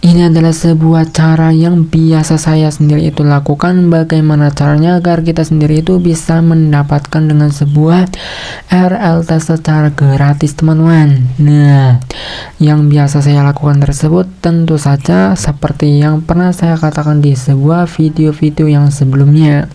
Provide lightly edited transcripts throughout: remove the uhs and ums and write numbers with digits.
Ini adalah sebuah cara yang biasa saya sendiri itu lakukan. Bagaimana caranya agar kita sendiri itu bisa mendapatkan dengan sebuah RLT secara gratis, teman-teman. Nah, yang biasa saya lakukan tersebut tentu saja seperti yang pernah saya katakan di sebuah video-video yang sebelumnya,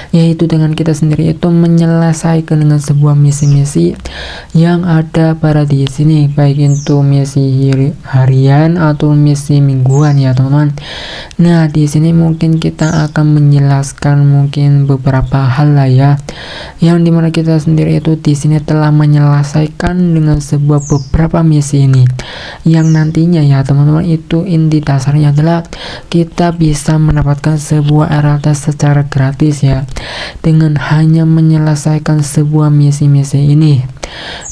yaitu dengan kita sendiri itu menyelesaikan dengan sebuah misi-misi yang ada pada di sini, baik itu misi harian atau misi mingguan ya, teman-teman. Nah, di sini mungkin kita akan menjelaskan mungkin beberapa hal lah ya, yang dimana kita sendiri itu di sini telah menyelesaikan dengan sebuah beberapa misi ini, yang nantinya ya teman-teman itu inti dasarnya adalah kita bisa mendapatkan sebuah RLT secara gratis ya, dengan hanya menyelesaikan sebuah misi-misi ini.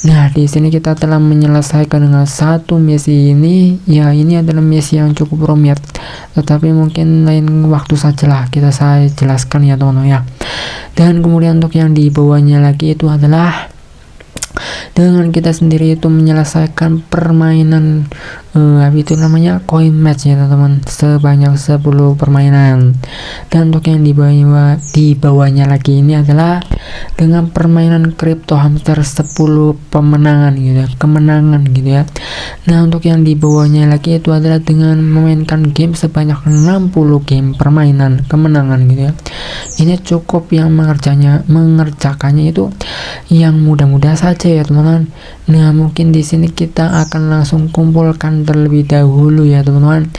Nah, di sini kita telah menyelesaikan dengan satu misi ini. Ya, ini adalah misi yang cukup rumit, tetapi mungkin lain waktu sajalah saya jelaskan ya teman-teman ya. Dan kemudian untuk yang di bawahnya lagi itu adalah dengan kita sendiri itu menyelesaikan permainan itu namanya coin match ya teman-teman, sebanyak 10 permainan. Dan untuk yang di bawahnya lagi ini adalah dengan permainan crypto hamster 10 pemenangan gitu ya, kemenangan gitu ya. Nah, untuk yang di bawahnya lagi itu adalah dengan memainkan game sebanyak 60 game permainan kemenangan gitu ya. Ini cukup yang mengerjakannya itu yang mudah-mudah saja ya teman-teman. Nah, mungkin di sini kita akan langsung kumpulkan terlebih dahulu ya teman-teman,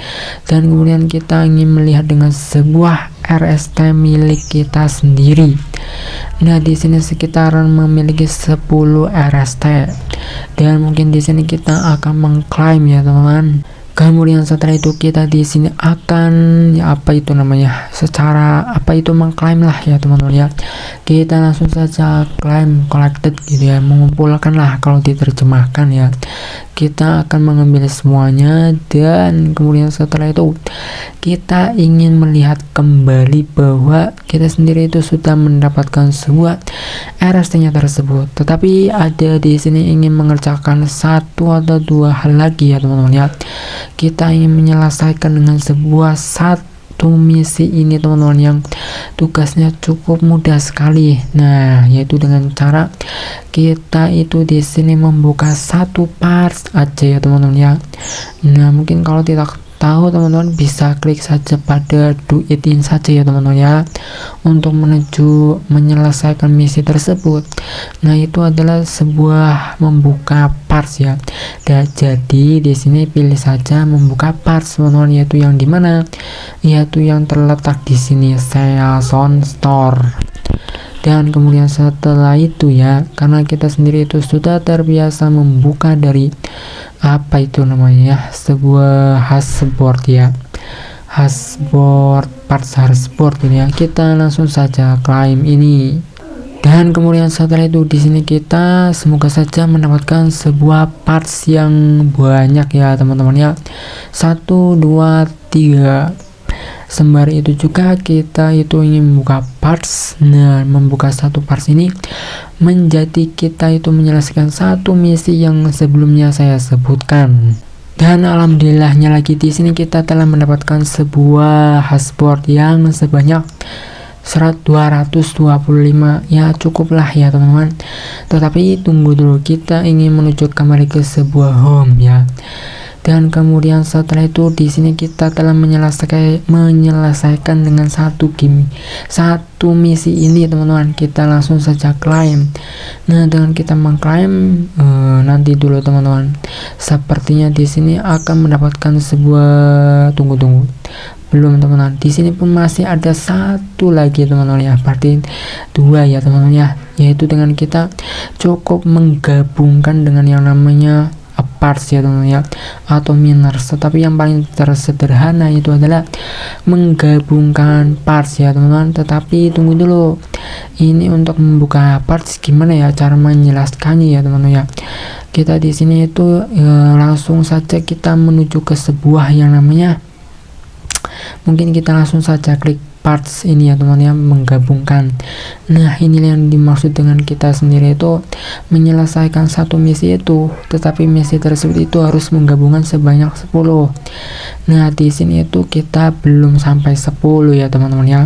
dan kemudian kita ingin melihat dengan sebuah RST milik kita sendiri. Nah, di sini sekitaran memiliki 10 RST, dan mungkin di sini kita akan mengklaim ya teman-teman. Kemudian setelah itu kita di sini akan ya mengklaim lah ya teman-teman ya. Kita langsung saja claim collected gitu ya, mengumpulkan lah kalau diterjemahkan ya. Kita akan mengambil semuanya, dan kemudian setelah itu kita ingin melihat kembali bahwa kita sendiri itu sudah mendapatkan sebuah RST-nya tersebut. Tetapi ada di sini ingin mengerjakan satu atau dua hal lagi ya teman-teman ya. Kita ingin menyelesaikan dengan satu misi ini teman-teman, yang tugasnya cukup mudah sekali. Nah, yaitu dengan cara kita itu di sini membuka satu parts aja ya teman-teman ya. Nah, mungkin kalau tidak tahu teman-teman bisa klik saja pada do it in saja ya teman-teman ya, untuk menuju menyelesaikan misi tersebut. Nah, itu adalah sebuah membuka parts ya. Dan jadi di sini pilih saja membuka parts teman-teman, yaitu yang dimana yaitu yang terletak di sini Sales on Store. Dan kemudian setelah itu ya, karena kita sendiri itu sudah terbiasa membuka dari sebuah hashboard ya, parts hashboard gitu ya, kita langsung saja claim ini. Dan kemudian setelah itu di sini kita semoga saja mendapatkan sebuah parts yang banyak ya teman-teman ya, 1, 2, 3. Sembari itu juga kita itu ingin membuka parts. Nah, membuka satu parts ini menjadi kita itu menyelesaikan satu misi yang sebelumnya saya sebutkan. Dan alhamdulillahnya lagi di sini kita telah mendapatkan sebuah hashboard yang sebanyak 225 ya, cukuplah ya teman-teman. Tetapi tunggu dulu, kita ingin menuju kembali ke sebuah home ya. Dan kemudian setelah itu di sini kita telah menyelesaikan dengan satu misi ini teman-teman. Kita langsung saja claim. Nah, dengan kita mengklaim nanti dulu teman-teman, sepertinya di sini akan mendapatkan sebuah tunggu belum teman-teman, di sini pun masih ada satu lagi teman-teman ya, berarti 2 ya teman-teman ya, yaitu dengan kita cukup menggabungkan dengan yang namanya parts ya teman-teman ya, atau miners. Tetapi yang paling tersederhana itu adalah menggabungkan parts ya teman-teman. Tetapi tunggu dulu, ini untuk membuka parts gimana ya cara menjelaskannya ya teman-teman ya. Kita di sini itu langsung saja kita menuju ke sebuah yang namanya, mungkin kita langsung saja klik parts ini ya teman-teman ya, menggabungkan. Nah ini yang dimaksud dengan kita sendiri itu menyelesaikan satu misi itu, tetapi misi tersebut itu harus menggabungkan sebanyak 10. Nah di sini itu kita belum sampai 10 ya teman-teman ya,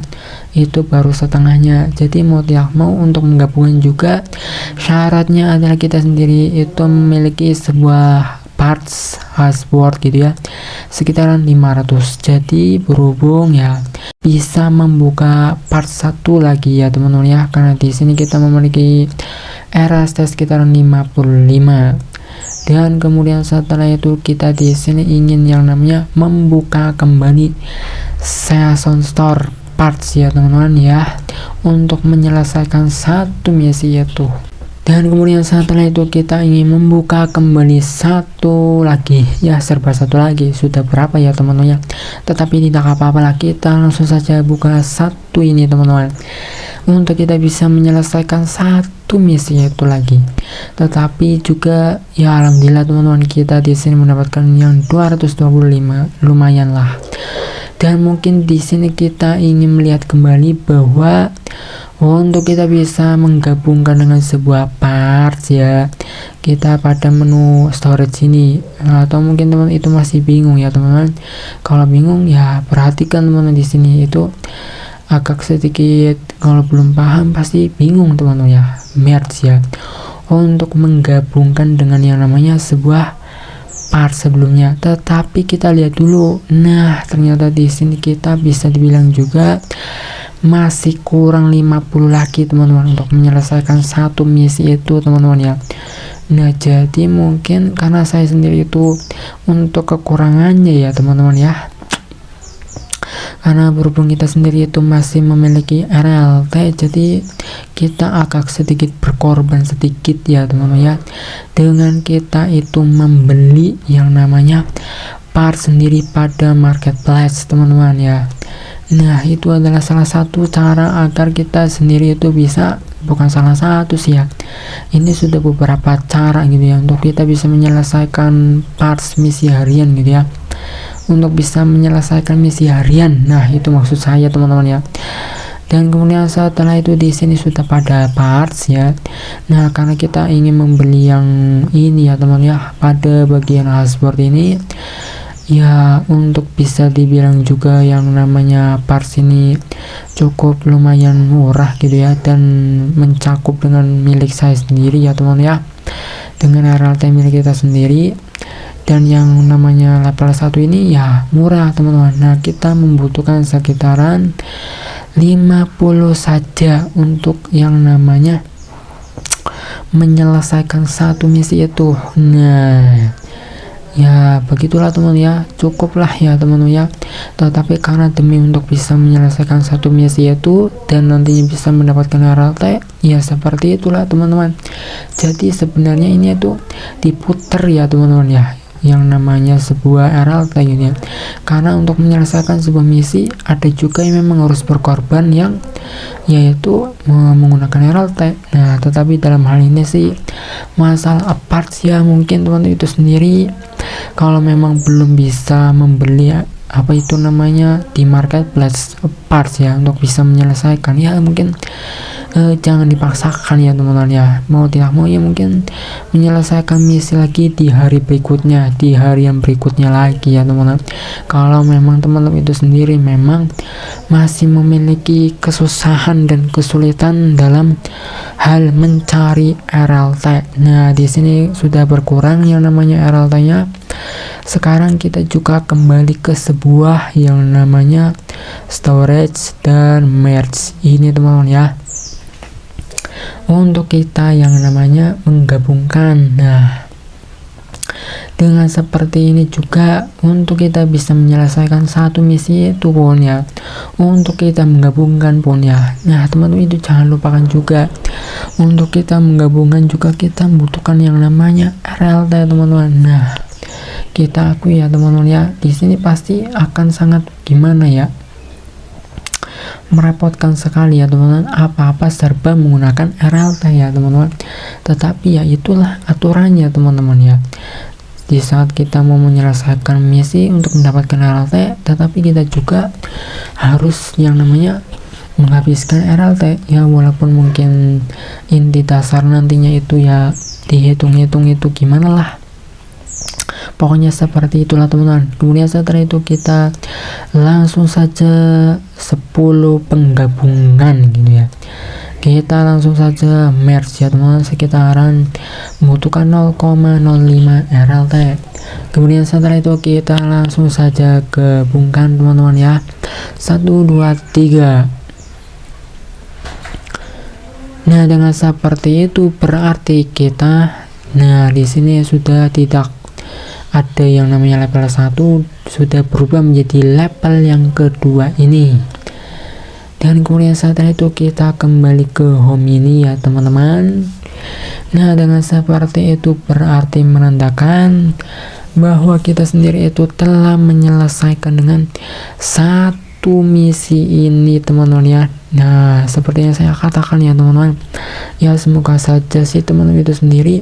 itu baru setengahnya. Jadi mau tidak mau untuk menggabungkan juga syaratnya adalah kita sendiri itu memiliki sebuah parts hashboard gitu ya, sekitaran 500. Jadi berhubung ya bisa membuka part 1 lagi ya teman-teman ya, karena di sini kita memiliki RST sekitaran 55. Dan kemudian setelah itu kita di sini ingin yang namanya membuka kembali Season Store parts ya teman-teman ya, untuk menyelesaikan satu misi itu. Dan kemudian setelah itu kita ingin membuka kembali satu lagi ya, serba satu lagi, sudah berapa ya teman-teman ya, tetapi tidak apa-apa lah, kita langsung saja buka satu ini teman-teman, untuk kita bisa menyelesaikan satu misi itu lagi. Tetapi juga ya alhamdulillah teman-teman, kita di sini mendapatkan yang 225, lumayan lah. Dan mungkin di sini kita ingin melihat kembali bahwa untuk kita bisa menggabungkan dengan sebuah parts ya, kita pada menu storage ini. Atau mungkin teman itu masih bingung ya teman-teman. Kalau bingung ya perhatikan teman-teman, di sini itu agak sedikit, kalau belum paham pasti bingung teman-teman ya, merge ya, untuk menggabungkan dengan yang namanya sebuah part sebelumnya. Tetapi kita lihat dulu. Nah ternyata di sini kita bisa dibilang juga masih kurang 50 lagi teman-teman untuk menyelesaikan satu misi itu teman-teman ya. Nah jadi mungkin karena saya sendiri itu untuk kekurangannya ya teman-teman ya, karena berhubung kita sendiri itu masih memiliki RLT, jadi kita agak sedikit berkorban sedikit ya teman-teman ya, dengan kita itu membeli yang namanya part sendiri pada marketplace teman-teman ya. Nah itu adalah salah satu cara agar kita sendiri itu bisa, bukan salah satu sih ya, ini sudah beberapa cara gitu ya, untuk kita bisa menyelesaikan parts misi harian gitu ya, untuk bisa menyelesaikan misi harian. Nah itu maksud saya teman-teman ya. Dan kemudian setelah itu di sini sudah pada parts ya. Nah karena kita ingin membeli yang ini ya teman ya, pada bagian dashboard ini ya, untuk bisa dibilang juga yang namanya parts ini cukup lumayan murah gitu ya, dan mencakup dengan milik saya sendiri ya teman ya, dengan RLT milik kita sendiri. Dan yang namanya level 1 ini ya murah teman-teman. Nah kita membutuhkan sekitaran 50 saja untuk yang namanya menyelesaikan satu misi itu. Nah ya begitulah teman ya, cukuplah ya teman ya. Tetapi karena demi untuk bisa menyelesaikan satu misi itu dan nantinya bisa mendapatkan RLT, ya seperti itulah teman-teman. Jadi sebenarnya ini itu diputer ya teman-teman ya, yang namanya sebuah RLT gitu ya. Karena untuk menyelesaikan sebuah misi ada juga yang memang harus berkorban, yang yaitu menggunakan RLT. Nah tetapi dalam hal ini sih masalah parts ya, mungkin teman-teman itu sendiri kalau memang belum bisa membeli apa itu namanya di marketplace parts ya, untuk bisa menyelesaikan ya mungkin jangan dipaksakan ya teman-teman ya, mau tidak mau ya mungkin menyelesaikan misi lagi di hari berikutnya, di hari yang berikutnya lagi ya teman-teman. Kalau memang teman-teman itu sendiri memang masih memiliki kesusahan dan kesulitan dalam hal mencari RLT, nah di sini sudah berkurang yang namanya RLT-nya. Sekarang kita juga kembali ke sebuah yang namanya storage dan merge ini teman-teman ya, untuk kita yang namanya menggabungkan. Nah dengan seperti ini juga untuk kita bisa menyelesaikan satu misi itu pun ya, untuk kita menggabungkan pun ya. Nah teman-teman itu jangan lupakan juga, untuk kita menggabungkan juga kita membutuhkan yang namanya RLT teman-teman. Nah kita akui ya teman-teman ya, di sini pasti akan sangat gimana ya, merepotkan sekali ya teman-teman, apa-apa serba menggunakan RLT ya teman-teman. Tetapi ya itulah aturannya teman-teman ya. di saat kita mau menyelesaikan misi untuk mendapatkan RLT, tetapi kita juga harus yang namanya menghabiskan RLT ya, walaupun mungkin inti dasar nantinya itu ya dihitung-hitung itu gimana lah, pokoknya seperti itulah teman-teman. Kemudian setelah itu kita langsung saja 10 penggabungan gitu ya, kita langsung saja merge ya teman-teman, sekitaran membutuhkan 0,05 RLT. Kemudian setelah itu kita langsung saja gabungkan teman-teman ya, 1 2 3. Nah, dengan seperti itu berarti kita, nah di sini sudah tidak ada yang namanya level 1, sudah berubah menjadi level yang kedua ini. Dan kemudian setelah itu kita kembali ke home ini ya teman-teman. Nah, dengan seperti itu berarti menandakan bahwa kita sendiri itu telah menyelesaikan dengan satu misi ini teman-teman ya. Nah, seperti yang saya katakan ya teman-teman, ya semoga saja sih teman-teman itu sendiri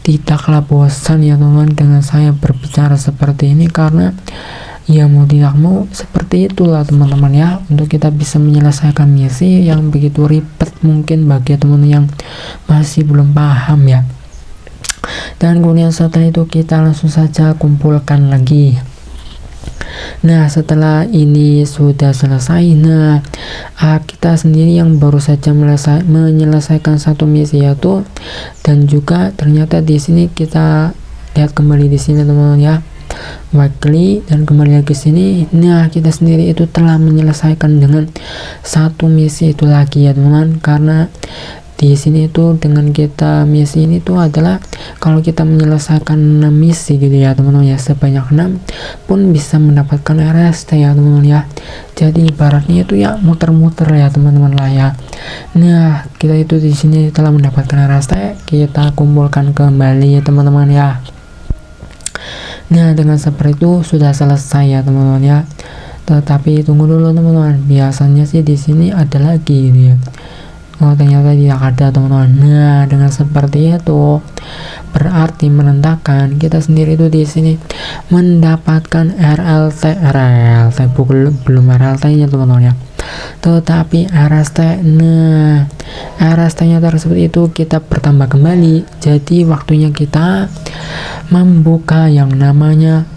tidaklah bosan ya teman-teman dengan saya berbicara seperti ini, karena ya mau tidak mau seperti itulah teman-teman ya, untuk kita bisa menyelesaikan misi yang begitu ribet mungkin bagi teman-teman yang masih belum paham ya. Dan kemudian setelah itu kita langsung saja kumpulkan lagi. Nah, setelah ini sudah selesai, nah kita sendiri yang baru saja menyelesaikan satu misi yaitu, dan juga ternyata di sini kita lihat kembali di sini teman-teman ya, klik dan kembali lagi sini. Nah, kita sendiri itu telah menyelesaikan dengan satu misi itu lagi ya teman-teman, karena di sini itu dengan kita misi ini tuh adalah kalau kita menyelesaikan 6 misi gitu ya teman-teman ya, sebanyak 6 pun bisa mendapatkan RST ya teman-teman ya. Jadi ibaratnya itu ya muter-muter ya teman-teman lah ya. Nah, kita itu di sini telah mendapatkan RST, kita kumpulkan kembali ya teman-teman ya. Nah, dengan seperti itu sudah selesai ya teman-teman ya. Tetapi tunggu dulu teman-teman, biasanya sih di sini ada lagi gitu ya. Oh, ternyata tidak ada teman-teman. Nah, dengan seperti itu berarti menandakan kita sendiri itu di sini mendapatkan RLT belum RLT-nya teman-teman ya, tetapi RST. Nah, RST-nya tersebut itu kita bertambah kembali. Jadi waktunya kita membuka yang namanya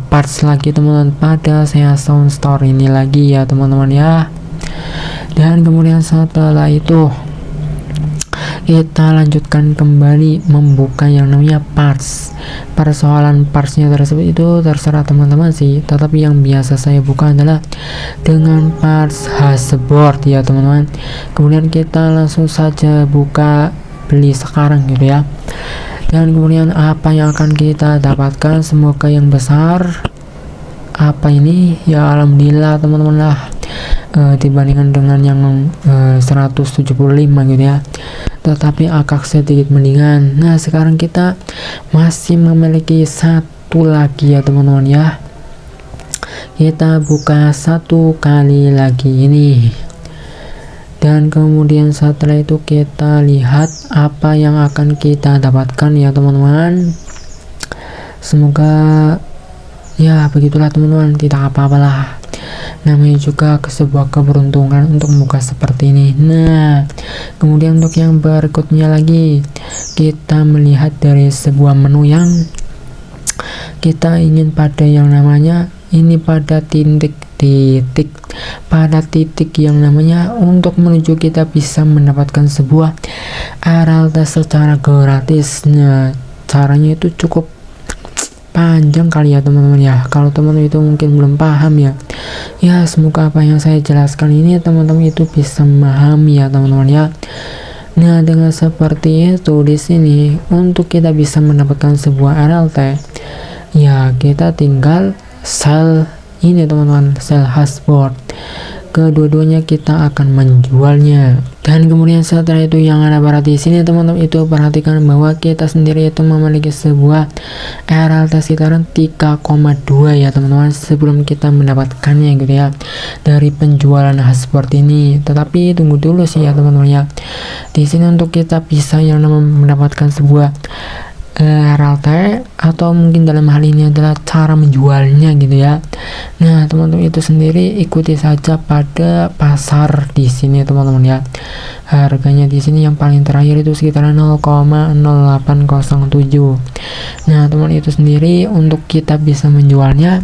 parts lagi teman-teman pada saya Sound Store ini lagi ya teman-teman ya. Dan kemudian setelah itu kita lanjutkan kembali membuka yang namanya parts. Persoalan partsnya tersebut itu terserah teman-teman sih, tetapi yang biasa saya buka adalah dengan parts hashboard ya teman-teman. Kemudian kita langsung saja buka beli sekarang gitu ya. Dan kemudian apa yang akan kita dapatkan, semoga yang besar. Apa ini ya, alhamdulillah teman-teman lah, dibandingkan dengan yang 175 gitu ya, tetapi agak sedikit mendingan. Nah, sekarang kita masih memiliki satu lagi ya teman-teman ya, kita buka satu kali lagi ini. Dan kemudian setelah itu kita lihat apa yang akan kita dapatkan ya teman-teman. Semoga ya begitulah teman-teman, tidak apa-apalah, namanya juga sebuah keberuntungan untuk membuka seperti ini. Nah, kemudian untuk yang berikutnya lagi, kita melihat dari sebuah menu yang kita ingin pada yang namanya ini, pada titik yang namanya untuk menuju kita bisa mendapatkan sebuah RLT secara gratis. Nah, caranya itu cukup panjang kali ya teman-teman ya, kalau teman-teman itu mungkin belum paham ya. Ya, semoga apa yang saya jelaskan ini teman-teman itu bisa memahami ya teman-teman ya. Nah, dengan seperti itu di sini untuk kita bisa mendapatkan sebuah RLT ya, kita tinggal sell ini teman-teman, sell hashboard. Kedua-duanya kita akan menjualnya. Dan kemudian setelah itu yang ada pada di sini teman-teman itu perhatikan bahwa kita sendiri itu memiliki sebuah RLT sekitaran 3,2 ya teman-teman sebelum kita mendapatkannya gitu ya dari penjualan hashboard ini. Tetapi tunggu dulu sih ya teman-teman ya. Di sini untuk kita bisa yang namanya mendapatkan sebuah RLT, atau mungkin dalam hal ini adalah cara menjualnya gitu ya. Nah, teman-teman itu sendiri ikuti saja pada pasar di sini teman-teman ya. Harganya di sini yang paling terakhir itu sekitar 0,0807. Nah, teman itu sendiri untuk kita bisa menjualnya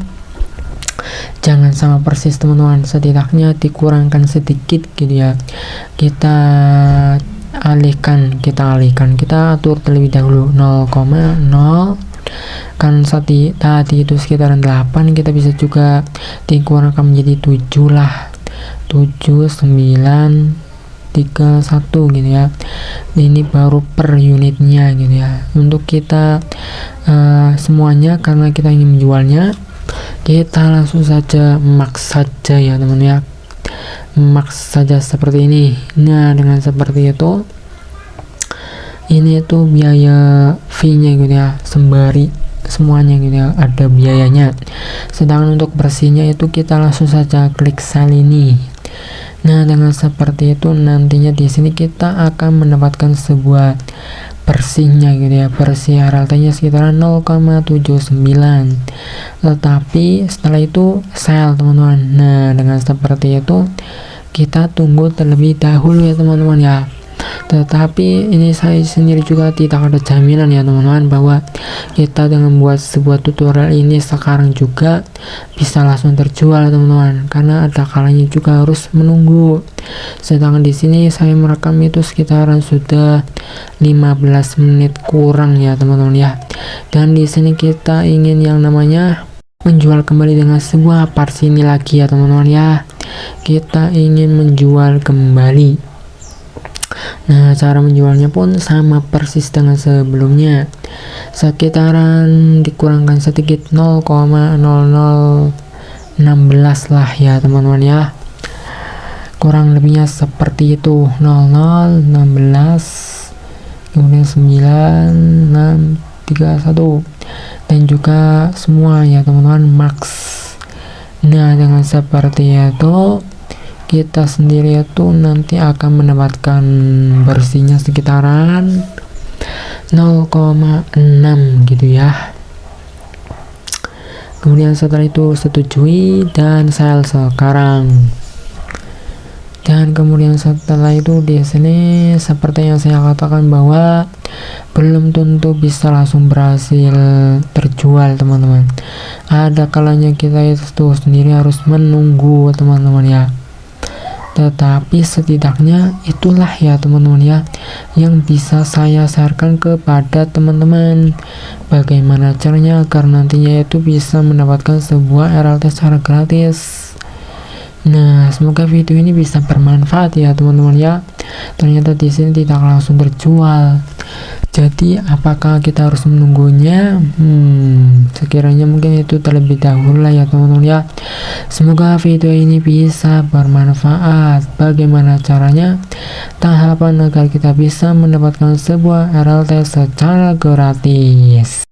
jangan sama persis teman-teman, setidaknya dikurangkan sedikit gitu ya. Kita kita atur terlebih dahulu 0,0 kan tadi itu sekitaran 8, kita bisa juga dikurangkan menjadi 7 lah, 7931 gitu ya. Ini baru per unitnya gitu ya. Untuk kita semuanya, karena kita ingin menjualnya, kita langsung saja max saja ya teman ya, max saja seperti ini. Nah, dengan seperti itu, ini tuh biaya fee-nya gitu ya, sembari semuanya gitu ya, ada biayanya. Sedangkan untuk bersihnya itu kita langsung saja klik sell ini. Nah, dengan seperti itu nantinya di sini kita akan mendapatkan sebuah bersihnya gitu ya, bersih RLT-nya sekitar 0,79. Tetapi setelah itu sell teman-teman. Nah, dengan seperti itu kita tunggu terlebih dahulu ya teman-teman ya. Tetapi ini saya sendiri juga tidak ada jaminan ya teman-teman, bahwa kita dengan membuat sebuah tutorial ini sekarang juga bisa langsung terjual teman-teman, karena ada kalanya juga harus menunggu. Sedangkan di sini saya merekam itu sekitaran sudah 15 menit kurang ya teman-teman ya. Dan di sini kita ingin yang namanya menjual kembali dengan sebuah parts ini lagi ya teman-teman ya. Kita ingin menjual kembali. Nah, cara menjualnya pun sama persis dengan sebelumnya, sekitaran dikurangkan sedikit 0,0016 lah ya teman-teman ya, kurang lebihnya seperti itu. 0016 kemudian 9631 dan juga semua ya teman-teman max. Nah, dengan seperti itu kita sendiri itu nanti akan mendapatkan bersihnya sekitaran 0,6 gitu ya. Kemudian setelah itu setujui dan sell sekarang. Dan kemudian setelah itu di sini seperti yang saya katakan, bahwa belum tentu bisa langsung berhasil terjual teman-teman. Ada kalanya kita itu sendiri harus menunggu teman-teman ya. Tetapi setidaknya itulah ya teman-teman ya yang bisa saya sharekan kepada teman-teman, bagaimana caranya agar nantinya itu bisa mendapatkan sebuah RLT secara gratis. Nah, semoga video ini bisa bermanfaat ya teman-teman ya. Ternyata di sini tidak langsung terjual. Jadi apakah kita harus menunggunya? Sekiranya mungkin itu terlebih dahulu lah ya teman-teman ya. Semoga video ini bisa bermanfaat. Bagaimana caranya? Tahapan agar kita bisa mendapatkan sebuah RLT secara gratis.